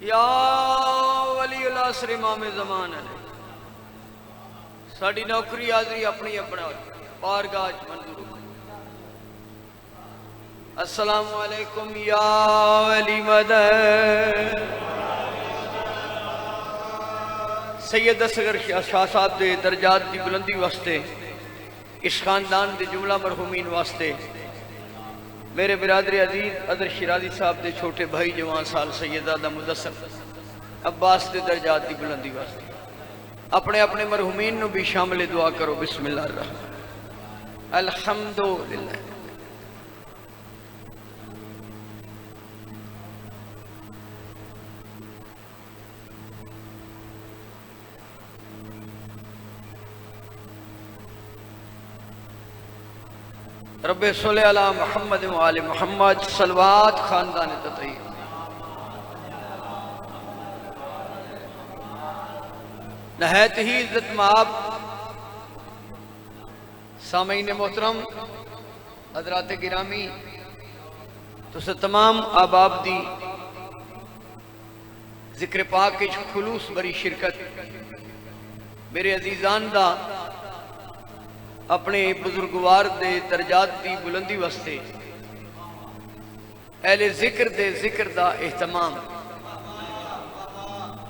या वली असर इमाम ज़मान है साड़ी नौकरी हाजरी अपनी अपना बारगाह मंजूर। अस्सलामु अलैकुम या वली मदद। सैयद असगर शाह साहब के दर्जात की बुलंदी वास्ते इस खानदान के जुमला मरहूमीन वास्ते मेरे बिरादर अजीज अदर शिराजी साहब के छोटे भाई जवान साल सैयदादा मुदस्सर अब्बास के दर्जात की बुलंदी वास्ते अपने अपने मरहूमीन नूं भी शामिल दुआ करो। बिस्मिल्लाह अल्हम्दुलिल्लाह। रब्बे सल्ले अला मुहम्मद व आले मुहम्मद सलवात खानदान ततय्यब। नहायत ही इज्जत माब सामीन मोहतरम हजरात गिरामी तुस तमाम आबाब दी जिक्र पाक खुलूस बरी शिरकत मेरे अजीजान दा अपने बुजुर्गवार दे दर्जात की बुलंदी वास्ते अहले जिक्र दे जिक्र दा एहतमाम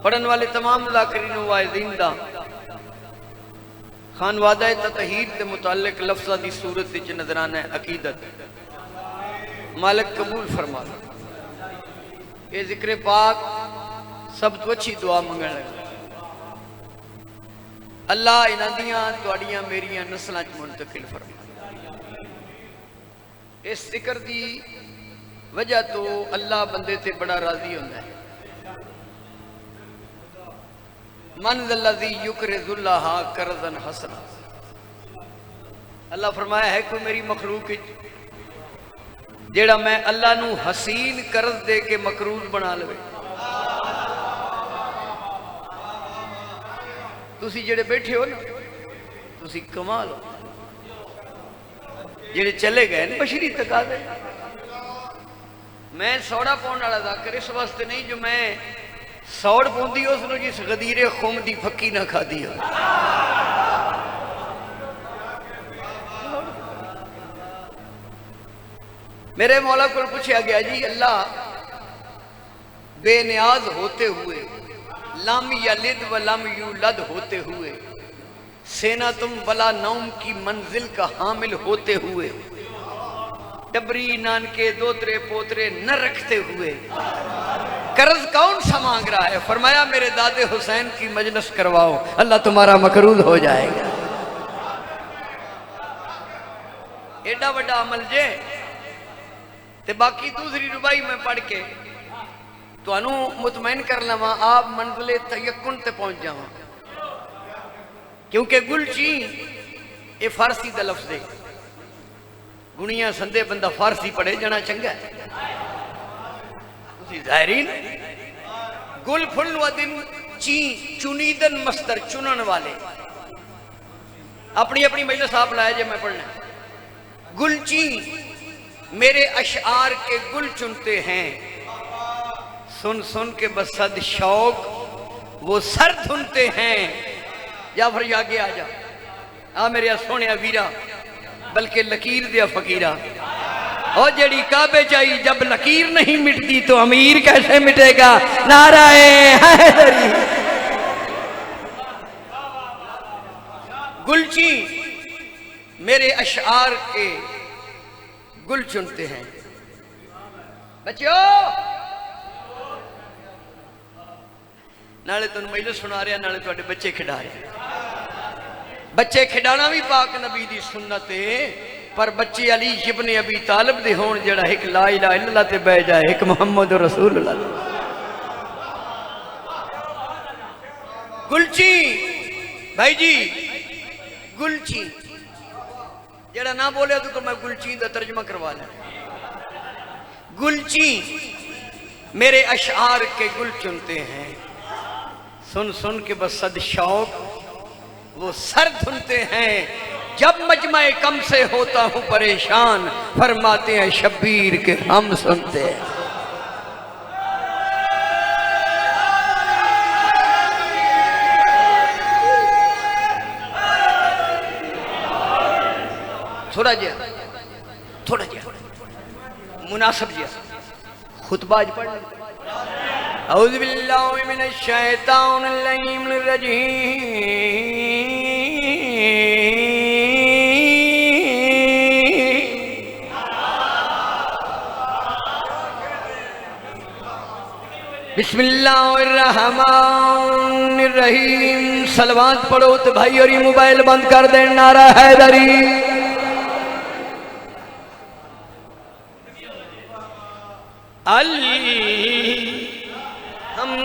पढ़न वाले तमाम ज़ाकिरीन वाइज़ीन दा खानवादा ततहीर के मुतालिक लफ्ज़ा की सूरत नजराना है अकीदत मालिक कबूल फरमा। ये जिक्र पाक सब तो अच्छी दुआ मंगण लगा। अल्लाह इन्हां दियां तुहाड़ियां मेरियां नस्लां च मुंतकिल फरमा। इस जिक्र की वजह तो अल्लाह बंदे ते बड़ा राजी होंदा है। मन ज़ल्लज़ी युक़रिज़ुल्लाह क़र्ज़न हसना। अल्लाह फरमाया है कोई मेरी मखलूक जेड़ा मैं अल्लाह नू हसीन कर्ज दे के मकरूज बना लवे। तुसी जेड़े बैठे हो ना तुसी कमाल हो। जेड़े चले गए न बशरी तकाज़े मैं सौड़ा पाने वाला ज़ाकिर इस वास्ते नहीं जो मैं सौड़ पौंदी उसनों जिस गदीरे खुम दी फक्की ना खादी हो। मेरे मौला को पूछा गया जी अल्लाह बेनियाज होते हुए लम यलिद व लम यूलद होते हुए सेना तुम बला नौम की मंजिल का हामिल होते हुए टबरी नानके दोतरे पोतरे न रखते हुए कर्ज कौन सा मांग रहा है? फरमाया मेरे दादे हुसैन की मजलिस करवाओ अल्लाह तुम्हारा मकरूज हो जाएगा। एडा बड़ा अमल जे ते बाकी दूसरी रुबाई में पढ़ के तुहानू मुतमैन कर लवा आप मंजिले तयक्कुन ते पहुंच जावा। क्योंकि गुलची ये फारसी का लफ्ज है। गुणिया संदे बंदा फारसी पढ़े जाना चंगा है। ज़ाहिरीन गुल फुल व दिन ची चुनीदन मस्तर चुनन वाले अपनी अपनी मजलिस आप लाया जे मैं पढ़ना। गुलची मेरे अशआर के गुल चुनते हैं सुन सुन के बसद शौक वो सर धुनते हैं। या फिर आगे आ जा आ मेरे सोने वीरा बल्कि लकीर दिया फकीरा और जड़ी काबे चाहिए जब लकीर नहीं मिटती तो अमीर कैसे मिटेगा? नाराए हैदरी। गुलची मेरे अशआर के गुल चुनते हैं। बच्चों नाले तुम महिला सुना रहे नाले तुहाडे बच्चे खिडा रहे। बच्चे खिडाना भी पाक नबी दी सुन्नत है पर बच्चे अली इब्ने अबी तालिब दे होण जेड़ा एक ला इलाहा इल्लल्लाह ते बह जाए एक मुहम्मद रसूलुल्लाह। गुलची भाई जी गुलची जेड़ा ना बोले तो मैं गुलची का तर्जमा करवा लें। गुलची मेरे अशआर के गुल चुनते हैं सुन सुन के बस सद शौक वो सर धुनते हैं। जब मजमा कम से होता हूं परेशान फरमाते हैं शब्बीर के हम सुनते हैं। थोड़ा जिहा मुनासिब जिहा खुतबा आज पढ़ लें। औज़ु बिल्लाहि मिनश शैतानिर रजीम। बिस्मिल्लाहिर्रहमानिर्रहीम। सलवात पढ़ो तो भाई और ये मोबाइल बंद कर दे। नारा हैदरी।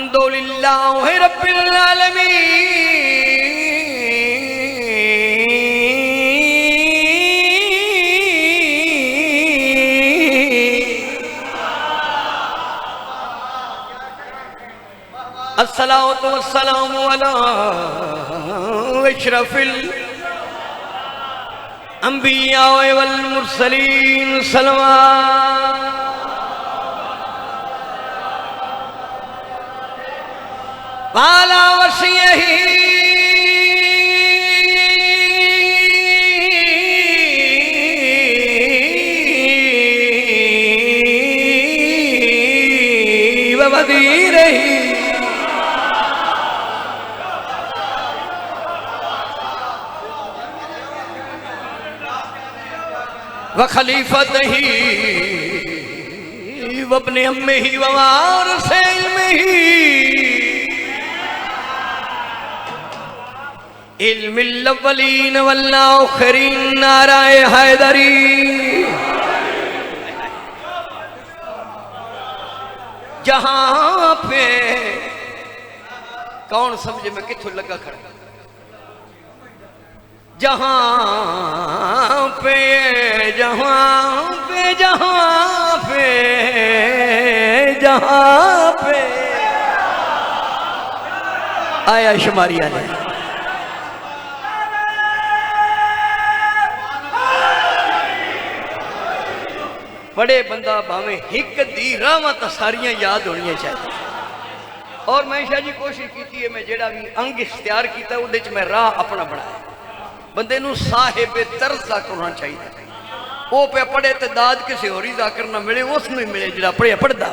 अल्हम्दुलिल्लाहि रब्बिल आलमीन। अस्सलातु वस्सलामु अला अशरफिल अंबिया वल मुरसलीन। सलवात वाला वसियही वदीरही व खलीफतही वब्ने अम्मिही व वारिसे इल्मिही इल्मिल अव्वलीन वल आखिरीन। नारा हैदरी। जहां पे कौन समझे मैं किथों लगा खड़ा। जहां पे आया शुमारिया ने बड़े बंदा भावे हिक दी रावां तो सारियां याद होनी चाहिए। और मैं शाह जी कोशिश की है मैं जेड़ा भी अंग इख्तियार किया उहदे च मैं राह अपना बनाया। बंदे नूं साहिब तर्ज दा करना चाहिए। वो पे पढ़े तो दाद किसी होरी दा करना मिले उसमें मिले जरा पढ़िया पढ़दा।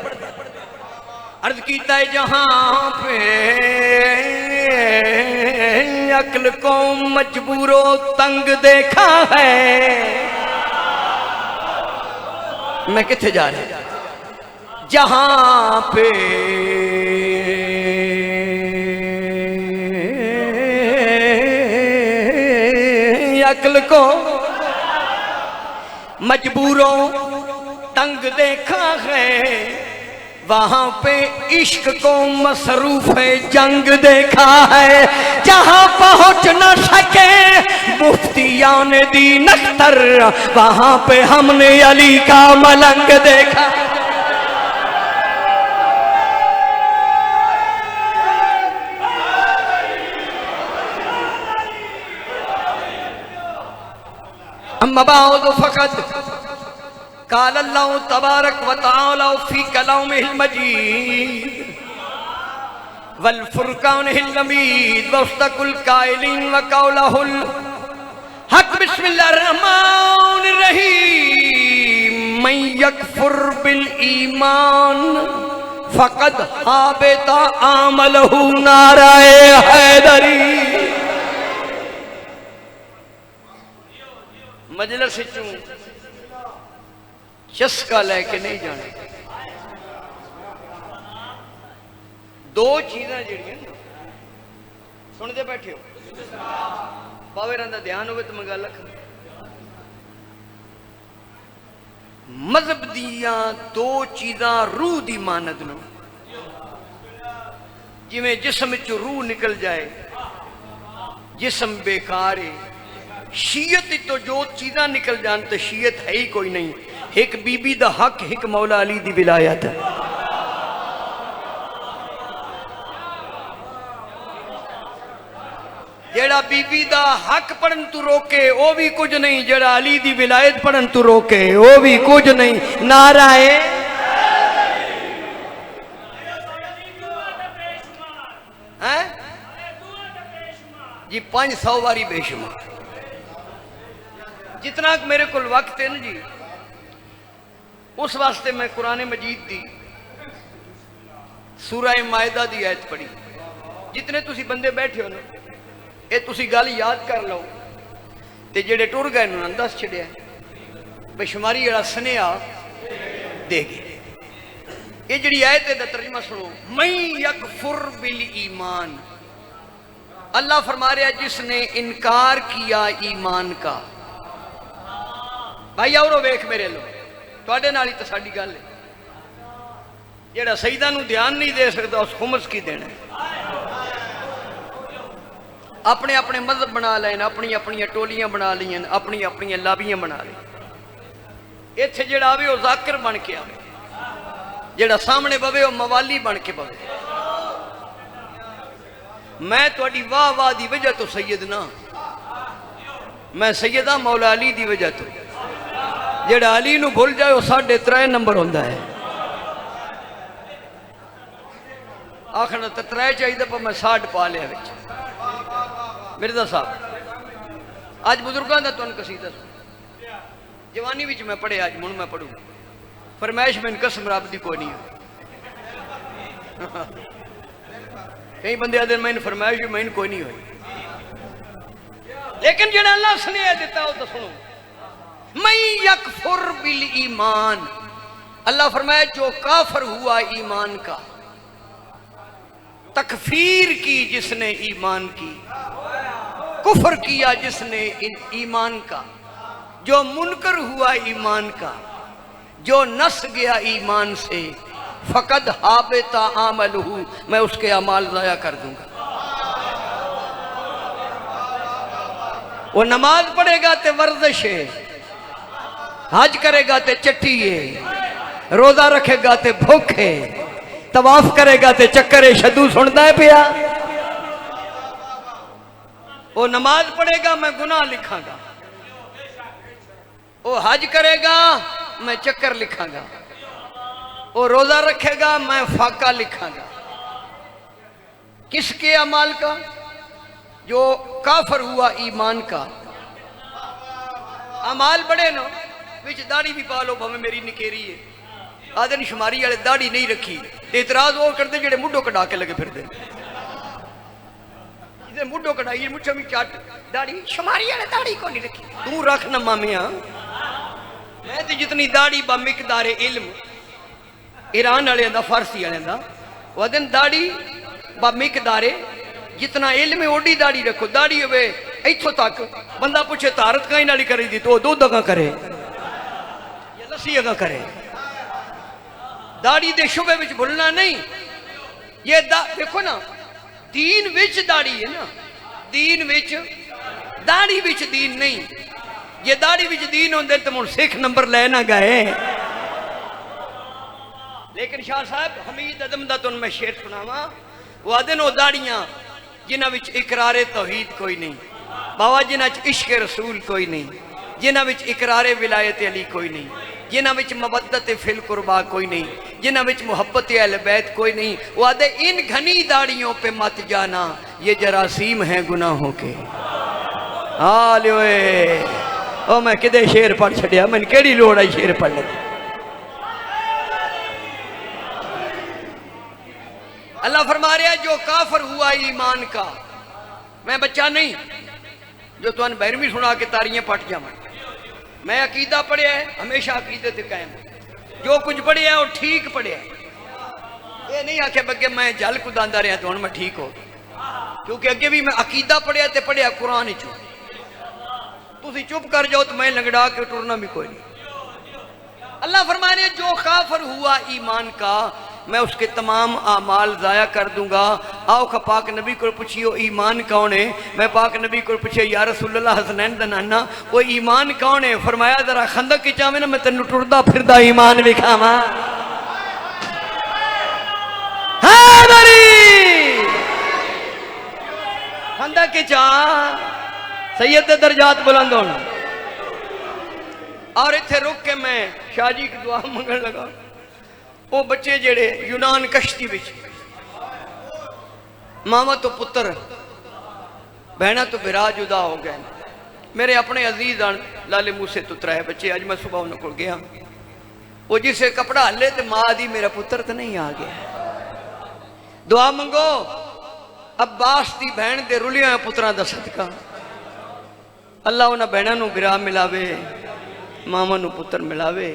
अर्ज कीता है जहां पे अक्ल को मजबूरो तंग देखा है। मैं किथे जा रहा? जहां पे अक्ल को मजबूरों तंग देखा है। वहां पे इश्क को मसरूफ है जंग देखा है। जहां पहुंच न सके मुफ्तियान दी नख्तर वहां पे हमने अली का मलंग देखा। अम्मा बाद फकत काल अल्लाह तबारक व तआला फी कलामिहिल मजीद वल फुरकानिहिल हमीद व उस्तकुल काइलिन व कौलहुल हक। बिस्मिल्लाहिर रहमानिर रहीम। मन यकफुर बिल ईमान फकद हाबिता आमलहु। नारा हैदरी। मजलिस चूं चस्का लैके नहीं जाने। दो चीज़ां जिहड़ियां सुनते बैठे हो पावेरां दा ध्यान होवे तो मैं गल आखां। मजहब दियां दो चीज़ां रूह दी मानद नूं जिवें जिस्म चों रूह निकल जाए जिस्म बेकार है। शीयत तो जो चीज़ां निकल जान तो शीयत है ही कोई नहीं। एक बीबी दा हक एक मौला अली दी विलायत। जेड़ा बीबी दा हक पढ़न तू रोके वो भी कुछ नहीं। जेड़ा अली दी विलायत पढ़न तू रोके वो भी कुछ नहीं। नारा है जी 500 वारी बेशुमार। जितना मेरे को वक्त है ना जी, उस वास्ते मैं कुरान मजीद दी सूरह मायदा दी आयत पढ़ी। जितने तुसी बंदे बैठे हो ना, ये तुसी गल याद कर लो, ते जेड़े टुर गए उन्होंने दस छड़िया बेशुमारी जरा स्नेहा दे गए। ये जी आयत है तर्जमा सुनो, मई यकफुर बिल ईमान, अल्लाह फरमा रहा जिसने इनकार किया ईमान का। भाई और वेख मेरे लो, तुहाडे नाल ही तो साडी गल है। जेड़ा सईदा नूं ध्यान नहीं दे सकता उस खुमस की देना है। अपने अपने मजहब बना लेन, अपनी अपनी टोलियां बना लियां, अपनी अपनी लाबियां बना ली। इत्थे जेड़ा आवे वो जाकिर बन के आवे, जेड़ा सामने बवे वो मवाली बन के बवे। मैं तुहाडी वाह वाह दी वजह तो सैयद ना, मैं सैयदा मौला अली दी वजह तो। जेड़ा अली नूं भुल जाए वो 3.5 नंबर होंदा है। आखना तो 3 चाहिए पर मैं 60 पा लिया विच। मिर्जा साहब अज बुजुर्गों का तुहानूं कसीदा सुन, जवानी विच मैं पढ़िया, अज मुण मैं पढ़ू। फरमाइश मैंने कसम रब दी कोई नहीं है। कई बंदे आदे मैंने फरमाइश मैंने कोई नहीं हुई, लेकिन जो अल्लाह स्नेह दिता वो तो सुनो, मई यकफुर बिल ईमान, अल्लाह फरमाया जो काफर हुआ ईमान का, तकफीर की जिसने ईमान की, कुफर किया जिसने ईमान का, जो मुनकर हुआ ईमान का, जो नस गया ईमान से, फकद हाबिता आमलहू, मैं उसके अमाल ज़ाया कर दूंगा। वो नमाज पढ़ेगा ते वर्जिश है, हज करेगा ते चट्टी है, रोजा रखेगा ते भूख है, तवाफ करेगा ते चक्कर है, शदू सुनता है पिया। वो नमाज पढ़ेगा मैं गुनाह लिखांगा, वो हज करेगा मैं चक्कर लिखांगा, वो रोजा रखेगा मैं फाका लिखांगा। किसके अमाल का? जो काफर हुआ ईमान का। अमाल बड़े नो, विच दाढ़ी भी पा लो भावे मेरी निकेरी है, आदन शुमारी वाले दाढ़ी नहीं रखी, इतराज वो करते जेडे मुड्ढो कटा के लगे फिरते, मुड्ढो कटाई मुझे भी चट दाढ़ी, शुमारी वाले दाढ़ी को नहीं रखी। तू रख ना मामिया, मैं तो जितनी दाढ़ी बा मिकदारे इल्म, ईरान वाले दा फारसी वाले दा वो दिन दाढ़ी बा मिकदारे, जितना इल्म है ओडी दाढ़ी रखो। दाढ़ी होवे इथों तक, बंदा पूछे तारत कहीं नाली करी दी तो दूध अगा करे या लस्सी अगा करे। दाढ़ी दे शुबे विच भुलना नहीं। ये देखो ना, दीन विच दाढ़ी है ना, दीन विच दाढ़ी विच दीन नहीं। ये दाढ़ी विच दीन होंदे तो मुझ सिख नंबर ले ना गए। लेकिन शाह साहब हमीद अदम दा तुन मैं शेर सुनावा, वो आदन वो दाढ़ियां जिन्हां विच इकरारे तौहीद कोई नहीं, बाबा जिन्हां च इश्क रसूल कोई नहीं, जिन्हां विच इकरारे विलायत अली कोई नहीं, जिन्हां विच मवद्दत फिल कुर्बा कोई नहीं, जिन्हां विच मोहब्बत अहले बैत कोई नहीं। वो आदे इन घनी दाढ़ियों पे मत जाना, ये जरासीम है गुनाहों के। हाल ओ मैं किदे शेर पढ़ छड़िया, मैंने केड़ी लोड़ आई शेर पढ़ने। अल्लाह फरमा रहा जो काफर हुआ ईमान का, मैं बच्चा नहीं जो तुम 12वीं सुना के तारियां पट जावा। मैं अकीदा पढ़िया है, हमेशा अकीदे ते कायम, जो कुछ पढ़िया वो ठीक पढ़िया। ये नहीं आखे बगे मैं जल कुदांदा रहा तो मैं ठीक हो, क्योंकि अगे भी मैं अकीदा पढ़िया ते पढ़िया कुरान चो। तुसी चुप कर जाओ तो मैं लंगड़ा के टुरना भी कोई नहीं। अल्लाह फरमा रहे जो काफर हुआ ईमान का, मैं उसके तमाम आमाल ज़ाया कर दूंगा। आओ खा पाक नबी को पूछियो ईमान कौन है। मैं पाक नबी को पूछे या रसूलुल्लाह हसनैन दा नाना वो ईमान कौन है। फरमाया जरा खंदक की चावे ना मैं तेन टुरदा फिरदा ईमान विखावा। खंदक की चा सैयद दे दर्जात बुलंद होना। और इत्थे रुक के मैं शाह जी की दुआ मंगन लगा। वो बच्चे जेड़े यूनान कश्ती विच मामा तो पुत्र बहना तो बिरा जुदा हो गए। मेरे अपने अजीज लाले मूसे तो 3 बच्चे। अज मैं सुबह उन्होंने को गया, वो जिसे कपड़ा हले तो मां दी मेरा पुत्र तो नहीं आ गया। दुआ मंगो अब्बास की भैन के रुलिया पुत्रां दा सदका अल्लाह उन्होंने भैनों को विराह मिलावे, मावां नूं पुत्र मिलावे।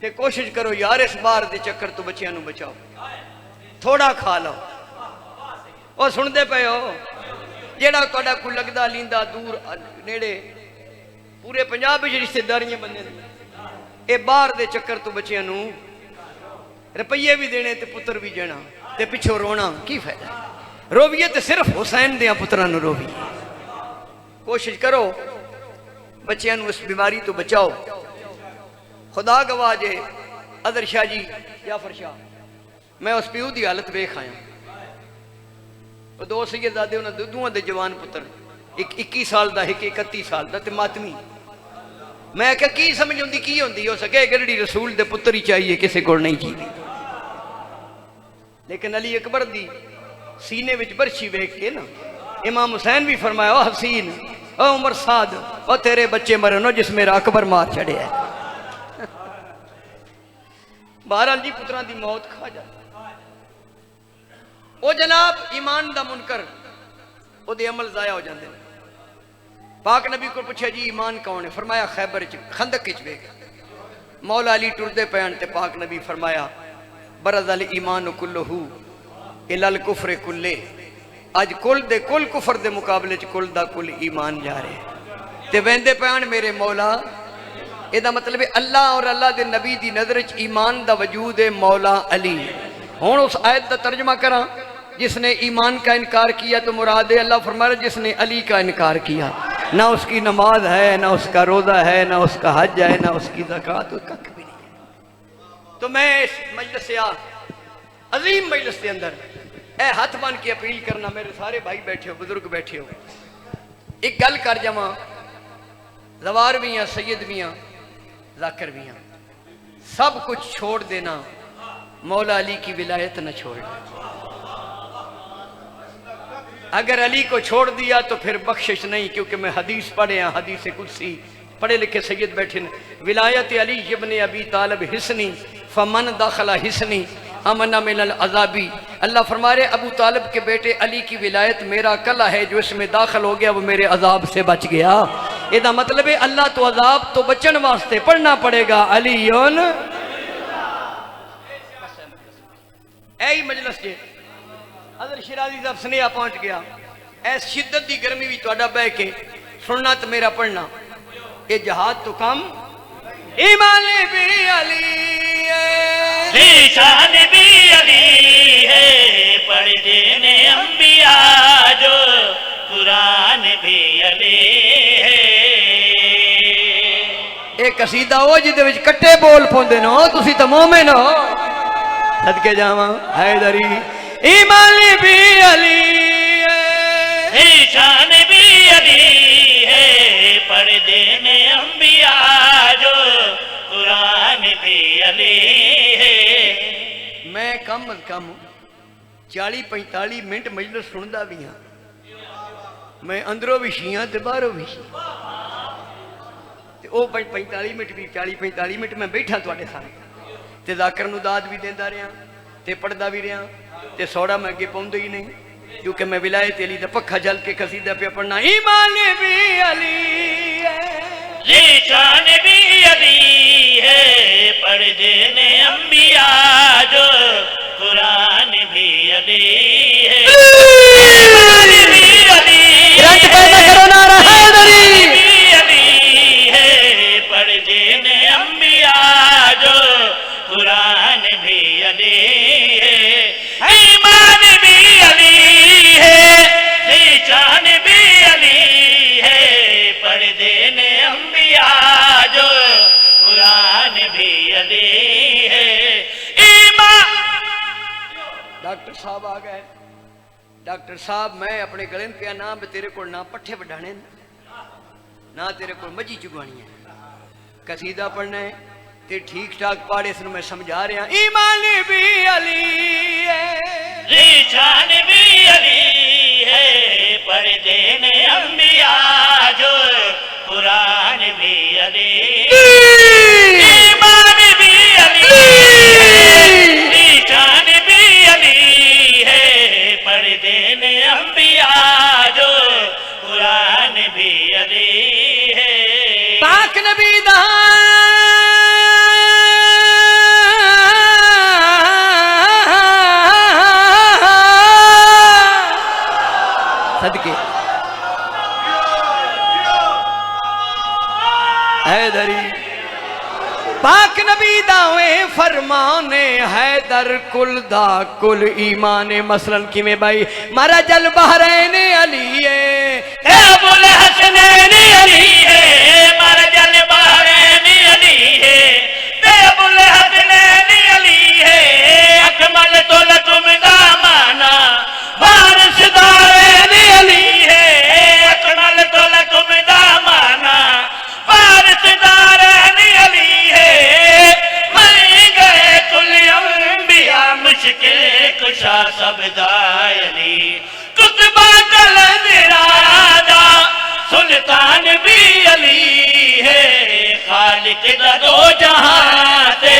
ते कोशिश करो यार इस बार के चक्कर तो बच्चों को बचाओ, थोड़ा खा लो। और सुनते पे हो जेड़ा तुहाडा कोई लगदा लींदा दूर नेड़े पूरे पंजाब में रिश्तेदारियां बने, ये बाहर के चक्कर तो बच्चों को रुपये भी देने ते पुत्र भी देना ते पिछों रोना की फायदा। रोवीए तो सिर्फ हुसैन दियां पुत्रां नूं रोवीए। कोशिश करो बच्चों को इस बीमारी तो बचाओ। खुदा गवाह जे अदर शाह जी जाफर शाह, मैं उस प्यू की हालत वेख आया। वो 2 सैयदजादे उन्होंने दोवां दे जवान पुत्र, एक 21 साल का एक 31 साल का, मातमी। मैं क्या की समझ आती की होंगी, हो सके गरड़ी रसूल दे पुत्र ही चाहिए, किसी को नहीं चाहिए। लेकिन अली अकबर दी सीने विच बरछी वेख के ना इमाम हुसैन भी फरमाया, ओ हसीन ओ उमर साद ओ तेरे बच्चे मरनो जिस मेरा अकबर मार चढ़िया। बहरहाल जी पुत्रां दी मौत खा जाती। ओ जनाब ईमान दा मुनकर ओदे अमल जाया हो जाते हैं। पाक नबी को पूछा जी ईमान कौन है, फरमाया खैबर च खंदक च वेख मौला अली टुरदे पैन ते पाक नबी फरमाया बरज़ल ईमान कुल्लहू इलल कुफ्र कुल्ले। अज कुल दे कुल कुफर दे मुकाबले च कुल दा कुल ईमान जा रहे ते वेंदे पैन मेरे मौला। एदा मतलब है अल्लाह और अल्लाह दे नबी दी नजर च ईमान दा वजूद है मौला अली। हुण उस आयत का तर्जमा करा, जिसने ईमान का इनकार किया तो मुराद है अल्लाह फरमा रहा जिसने अली का इनकार किया, ना उसकी नमाज है, ना उसका रोज़ा है, ना उसका हज है, ना उसकी ज़कात, कख भी नहीं है। तो मैं इस मजलिस अजीम मजलिस के अंदर ए हथ बन के अपील करना, मेरे सारे भाई बैठे हो, बुजुर्ग बैठे हो, एक गल कर जावा। जवार भी हैं, सैयद भी हैं, जाकिर भी हैं, सब कुछ छोड़ देना, मौला अली की विलायत न छोड़ना। अगर अली को छोड़ दिया तो फिर बख्शिश नहीं, क्योंकि मैं हदीस पढ़े हैं, हदीस कुदसी पढ़े लिखे सैयद बैठे न, विलायत अली इब्न अबी तालिब हिस्नी फमन दाखला हिस्नी अमना मिनल अजाबी। अल्लाह फरमा रहे अबू तालिब के बेटे अली की विलायत मेरा कला है, जो इसमें दाखिल हो गया वो मेरे अजाब से बच गया। इसका मतलब है अल्लाह तो अजाब तो बचन वास्ते पढ़ना पड़ेगा अली ऐ मजलिस जे अदर शिराजी साहब स्नेहा पहुंच गया। ऐस शिद्दत की गर्मी भी तुहाडा बह के सुनना तो मेरा पढ़ना, ये जहाद तो कम ईमान भी अली है, शान भी अली है, पढ़ देने अंबिया जो कुरान भी अली है। एक कसीदा हो जिदे विच कट्टे बोल पौंदे नो, तुसी तो मोमिन हो, सदके जावा हैदरी ईमान भी अली है, शान भी अली है, पढ़ देने अंबिया जो कुरान भी अली है। मैं कम अज कम 40-45 मिनट मजलिस सुनदा भी हाँ, मैं अंदरों भी शीया ते बाहरों भी शी, वो 45 मिनट भी 40-45 मिनट मैं बैठा तुहाडे सामने ते जाकिर नूं दाद भी देंदा रहा ते पढ़दा भी रहा ते सौड़ा मैं अगे पाउंदा ही नहीं, क्योंकि मैं विलायत अली दा पक्खा जल के कसीदा पे पढ़ना ईमान भी अली है, शान भी अली है, पढ़ देने अंबिया जो कुरान भी अली है। ईमान भी अली है, पढ़ देने अंबिया जो कुरान भी अली है। ईमान भी अली है, शान भी अली है, पढ़ देने अंबिया जो कुरान भी अली है। ईमान डॉक्टर साहब आ गए। डॉक्टर साहब मैं अपने गले में पिया ना तेरे को ना पट्ठे वढाने ना तेरे को मजी चुगवानी है, कसीदा पढ़ना है ते ठीक ठाक पढ़े, इसमें मैं समझा रहा ईमान भी अली है, शान भी अली है, पढ़ देने अंबिया जो कुरान भी अली ईमान भी अली ईशान भी अली है पढ़ देने अंबिया जो कुरान भी अली है पाक नबी दा सदके हैदरी पाक नबी दावे फरमाने हैदर कुल दा कुल ईमाने मसलन की में भाई मारा जल बहरैन अली है अबुल हसनैन अली है मारा जल बहरैन अली है अबुल हसनैन अली है अकमल तुल तुम दामाना वारिसदारैन अली है अकमल तुल तुम दामाना वारिसदारैन अली है मर गए कुल अंबिया मुश्किल कुशा सब दायली कुतबा कलंदरादा सुल्तान भी अली है खालिक दा दो जहां से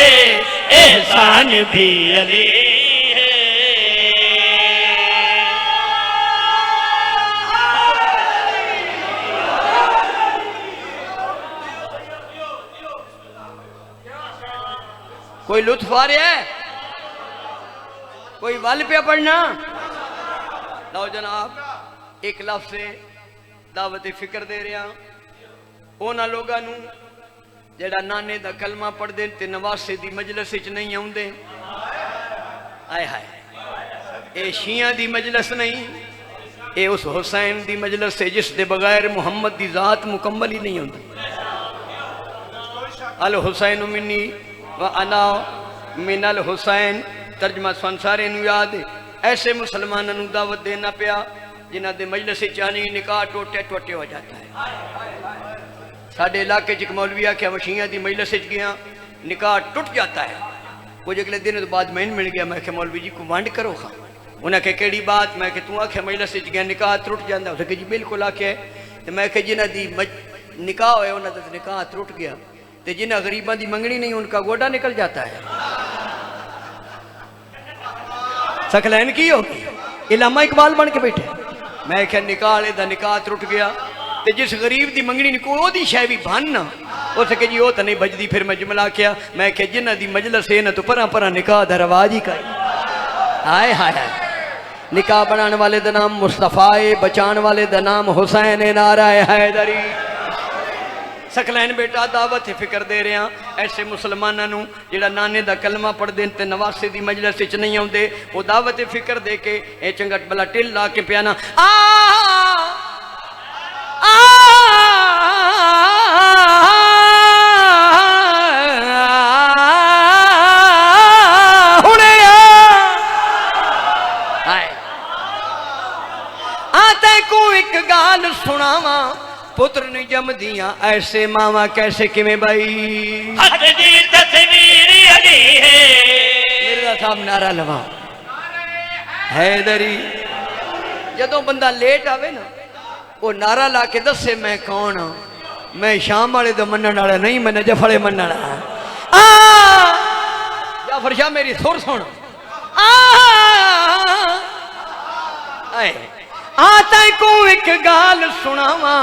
एहसान भी अली है कोई लुत्फ आ रहा है कोई वल पे पढ़ना लो जनाब एक लफ्ज़ से दावत फिक्र दे रहा उन्होंने लोगों को जेड़ा नाने दा कलमा पढ़ते ते नवासे दी मजलिस च नहीं आउंदे आए हाय ये शिया दी मजलिस नहीं ये उस हुसैन दी मजलिस है जिस दे बगैर मुहम्मद दी जात मुकम्मल ही नहीं होती अल हुसैन मिन्नी व अना मिनल हुसैन तर्जमा सन सारे याद है ऐसे मुसलमानों दावत देना पिया जिन्हों के मजलिस चानी निकाह टोटे टोटे हो जाता है साढ़े इलाके च एक मौलवी आख्या वशिया की मजलिस गया निकाह टुट जाता है कुछ अगले दिन तो बाद मैंने मिल गया मैं क्या मौलवी जी को वंड करो खा उन्हें आख्या केड़ी बात मैं तू आख्या मजलिस गया निकाह टुट जाता उसे जी बिल्कुल आख्या तो मैं जिन्हों की निकाह होया उन्होंने तो निकाह टुट गया तो जिन्हें गरीबों की मंगनी नहीं उनका गोडा निकल जाता है सकलैन की होगी इलामा इकबाल बन के बैठे मैं क्या निकाह वाले का निकाह टुट गया तो जिस गरीब की मंगनी नहीं कोई शह भी बन हो सके जी वो तो नहीं बजती फिर मैं जुमला क्या मैं क्या जिन्हों की मजलिस है ना तो परा परा निकाह का रवाज ही कर हाय हाय हाय निकाह बनाने वाले का नाम मुस्तफा है बचाने वाले का नाम हुसैन है नारा हैदरी सकलैन बेटा दावत फिक्र दे रहा ऐसे मुसलमानों जेड़ा नाने दा कलमा पढ़ते ते नवासे दी मजलिस च नहीं आते वो दावत फिक्र दे के ए चंगा भला टिल ला के पियाना को एक गाल सुनावा पुत्र नहीं जमदियां ऐसे मावा कैसे किमें भाई हक दी तस्वीर अली है मेरा साहब नारा लवा हैदरी जदों बंदा लेट आवे ना वो नारा ला के दसे मैं कौन हाँ मैं शाम वाले तो मनण वाला नहीं मैं नजफ वाले मनण वाला जाफर शाह मेरी सुर सुन आता को एक गाल सुनावा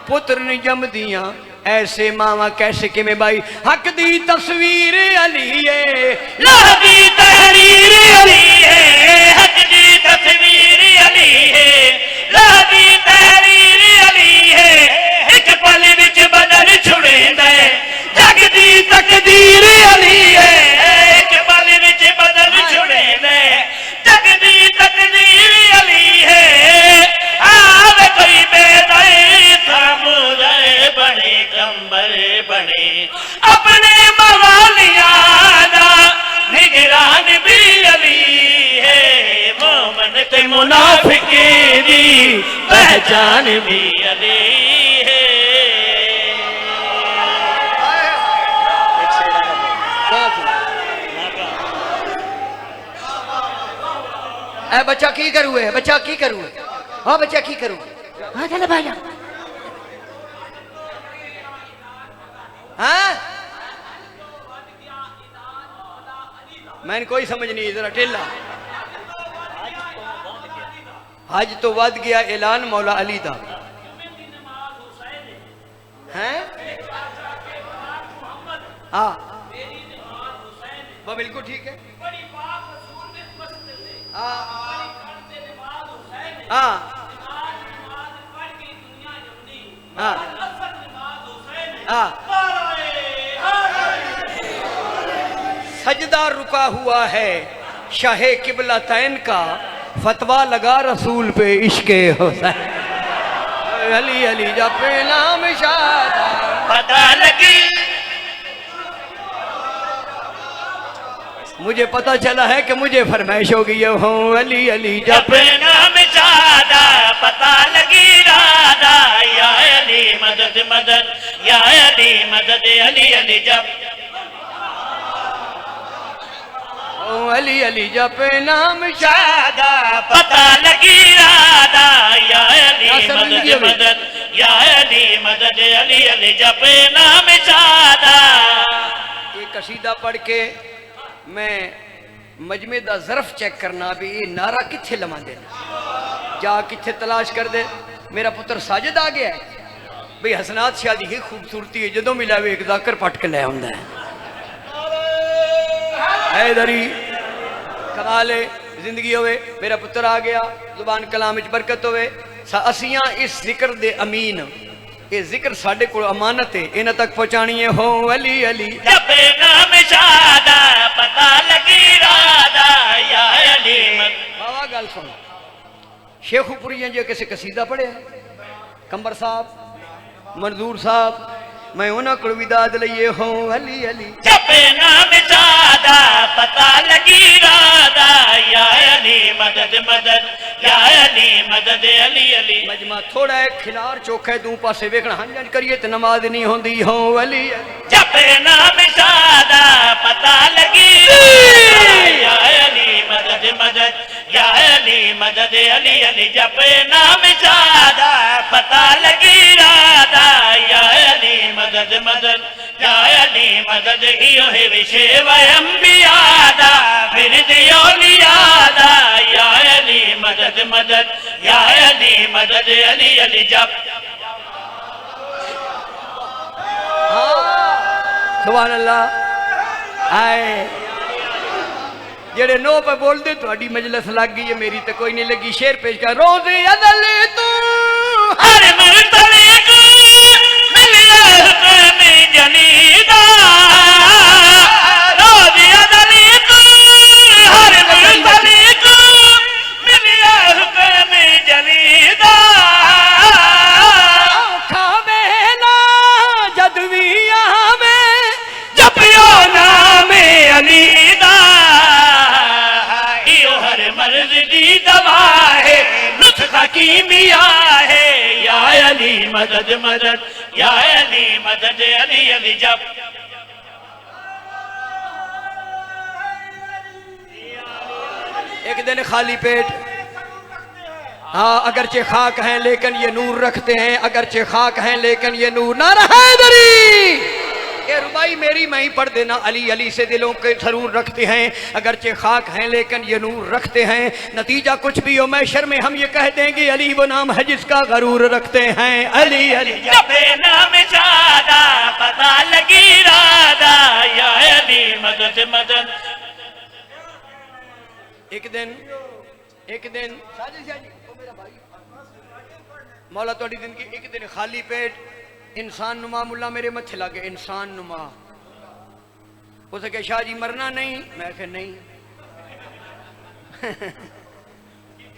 पुत्र नहीं जमदियां ऐसे मावा कैसे किमें भाई हक दी तस्वीर अली है लहदी तहरीर अली है हक दी तस्वीर अली है लहदी तहरीर अली है एक पल विच बदल छुड़े दे जग दी तकदीर अली है एक पल विच बदल छुड़े दे जग दी तकदीर अली है आवे कोई बेदाई सामुदाय बने कंबर बने अपने मवालिया दा निगरान भी अली है मोमन ते मुनाफिक दी पहचान भी अली है ए बच्चा की करूए बच्चा की करूए हाँ बच्चा की करूए हाँ चले भाई मैंने कोई समझ नहीं, जरा टेला। हज तो वध गया ऐलान मौला अली दा हैं। हाँ वो बिल्कुल ठीक है। हाँ हाँ हाँ हाँ। सजदा रुका हुआ है शाहे किबला तैन का, फतवा लगा रसूल पे इश्के हुसैन। अली अली जपे नाम शादा पता लगी, मुझे पता चला है कि मुझे फरमाइश हो गई हो। अली अली जपे जपे नाम शादा पता लगी राधा, या अली मदद मदद, या अली मदद, अली अली जप। अली अली जपे नाम शादा पता लगी राधा, या अली मदद मदद, या अली मदद, अली अली जपे नाम शादा। ये कसीदा पढ़ के मैं मजमे दा ज़र्फ चेक करना भी ये नारा किथे लवा देना, जा किथे तलाश कर दे। मेरा पुत्र साजिद आ गया है भाई, हसनात शाह दी ही खूबसूरती है, जदों मिला वे एक जाकर पट के ले आंदा है दरी कमाल है। जिंदगी होवे मेरा पुत्र आ गया, जुबान कलाम विच बरकत होवे। असियां इस जिक्र दे अमीन, ये जिक्र साडे कोल अमानत है, इन्हां तक पहुंचानी है। हो अली अली जपे नाम शादा पता लगी राधा, या अली मदद। बाबा गल सुन, शेखुपुरिया जो किसी कसीदा पढ़िया, कंबर साहब, मंजूर साहब, मैं उन्होंने को विदाद लईए। हो अली अली जपे नाम शादा पता लगी राधा, या अली मदद मदद, या अली मदद, अली अली। मजमा थोड़ा है खिलार चौखा दू पासे वेखना हंजन करिए तो नमाज नहीं होंदी। हो अली अली जपे नाम शादा पता लगी, या अली मदद मदद, या अली मदद, अली अली जपे नाम शादा पता लगी राधा, या अली मदद मदद, या अली मदद। इयो है विषय अंबियादा विरद औलियादा, या अली मदद मदद, या अली मदद, अली अली जप। सुभान अल्लाह। आए जेड़े नो पे बोल दे थोड़ी मजलिस लग गई है, मेरी तो कोई नहीं लगी। शेर पेश कर। रोज़े अदल तू हर मर्तबे को मिलिया हुक्म जनीदा, रोज़े अदल को हर मर्तबे को मिलिया हुक्म जनीदा। खावेला जदविया में जपियो नाम अली दा, इयो हर मर्ज दी दवा है, नुस्खा कीमिया है। या अली मदद मदद, या अली मदद, अली अली जप। एक दिन खाली पेट, हाँ अगरचे खाक हैं लेकिन ये नूर रखते हैं, अगरचे खाक हैं लेकिन ये नूर। नारा हैदरी ये रुबाई मेरी मैं ही पढ़ देना। अली अली से दिलों के सरूर रखते हैं, अगरचे खाक हैं लेकिन ये नूर रखते हैं। नतीजा कुछ भी हो मैशर में हम ये कह देंगे अली वो नाम है जिसका गरूर रखते हैं। अली अली जपे नाम शादा पता लगी राधा, या अली मदद मदद। एक दिन मौला थोड़ी दिन की एक दिन खाली पेट इंसान नुमा मुल्ला मेरे मत्थे लागे। इंसान नुमा उसे कहा शाह जी मरना नहीं, मैं कहा नहीं।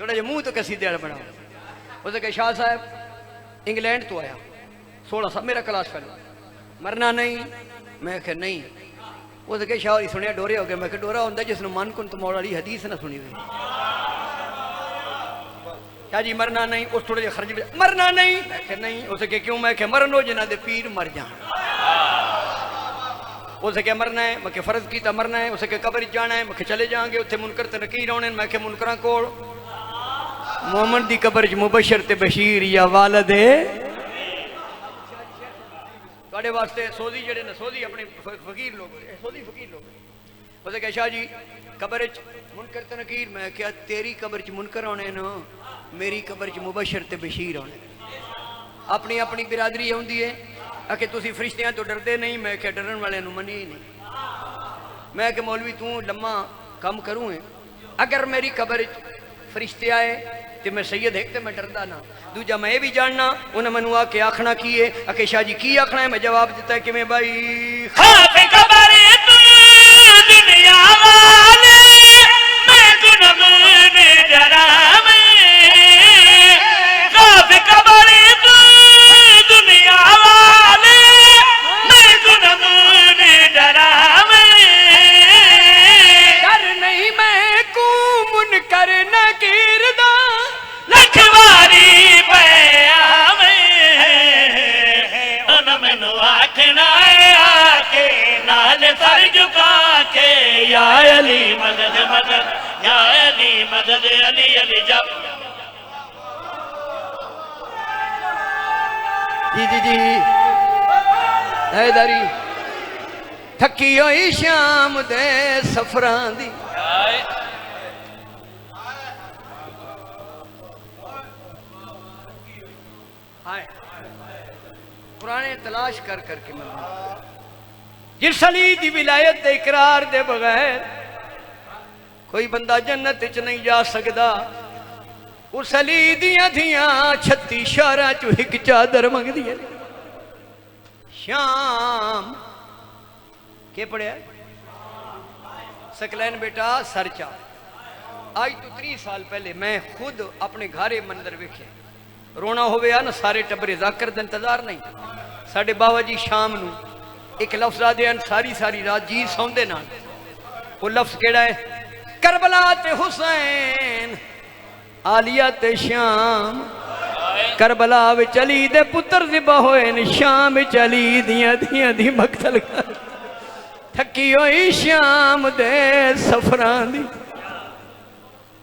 थोड़ा जो मुंह तो कसी देड़ बनाओ। उसे कहा शाह साहब इंग्लैंड तो आया 16 साल मेरा क्लास फेलो, मरना नहीं, मैं कहा नहीं। उसे कहा शाह जी सुनिया डोरे हो गए, मैं कहा डोरा होंगे जिसने मन कुन तो मौला वाली हदीस ना सुनी हुई। शाह जी मरना नहीं, उस थोड़े खर्च मरना नहीं, मैं कहा नहीं। उसे कहा क्यों, मैं कहा मरनो जिन्हों दे पीर मर जान। उसे क्या मरना है, मैं क्या फर्ज किया मरना है। उसे क्या कब्र जाना है, मैं क्या चले जाएंगे उत्थे मुनकर ते नकीर आने। मैं क्या मुनकरां कोल मोहम्मद दी कब्र च मुबशर ते बशीर या वालद है। तुहाडे वास्ते सोधी जेड़े ने सोधी अपने फकीर लोग, सोधी फकीर लोग उसने कहा शाह जी कब्र च मुनकर ते नकीर, मैं क्या तेरी कब्र च मुनकर आने ना, मेरी कब्र च मुबशर ते बशीर आने। अपनी अपनी बिरादरी आउंदी है आके तुसी फरिश्तियां तो डरदे नहीं, मैं क्या डरन वाले मनी ही नहीं। मैं कि मौलवी तू लम्मा कम करूँ है, अगर मेरी कब्र फरिश्ते आए तो मैं सैयद एक तो मैं डरदा ना, दूजा मैं ये भी जानना उन्हें मैनू आके आखना की है, आके शाह जी की आखना है, मैं जवाब दिता है कि मैं भाई खौफ कब्र तू दुनिया वाले मैं जुनम ने डरावे, खौफ कब्र तू दुनिया वाले मैं जुनम ने डरावे, डर नहीं मैं को मुनकर नकीर दा लखवारी पे आवे, उन मैनू आखना है आके नाल सर झुका के, या अली मदद मदद, या अली मदद, अली अली जब जी हैदरी थकी होई शाम दे सफरां दी, हाय पुराने तलाश कर करके मैं जिस अली दी विलायत दे इकरार दे बगैर कोई बंदा जन्नत च नहीं जा सकता। उस अली दियां धियां 36 शहरां चों एक चादर मंगदियां ने। शाम के पढ़िया सकलैन बेटा सरचा, आज तो 30 साल पहले मैं खुद अपने घरे मंदिर वेखे, रोना होवे ना सारे टब्बरे जाकर दा इंतजार नहीं। साडे बाबा जी शाम नू एक लफ्ज आदे सारी सारी रात जी सौंदे नाल, वो लफ्ज केड़ा है? करबला ते हुसैन आलिया ते शाम, करबला विच अली दे पुत्र ज़िबा होए न, शाम विच अली दियां दियां दी मकतल कर। थकी होई शाम दे सफरां दी,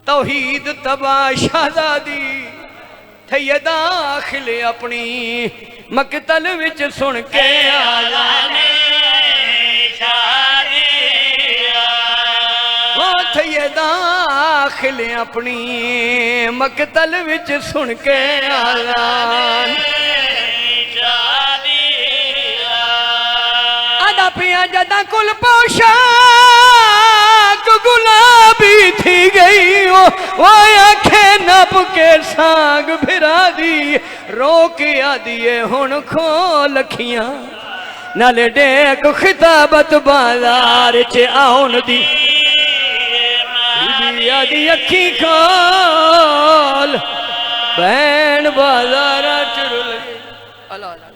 तौहीद तबाह शहज़ादी थई दाखिल अपनी मकतल विच सुन के आलाने थई दाखिल अपनी मकतल विच सुन के आलान। आदा पिया जदा कुल पोशाक गुलाबी थी गई, वो आखे नप के सांग फिरा दी, रो के आदिए हुण खो लखियां नाले डेक खिताबत बाजार च आउन दी, आदि अखी खोल बैन बाजार च रुल गई। अल्लाह अल्लाह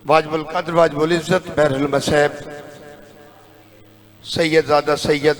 वाजबुल कद्र वाजबुल इज्जत बहरुल मसैब सैयद ज़ादा सैयद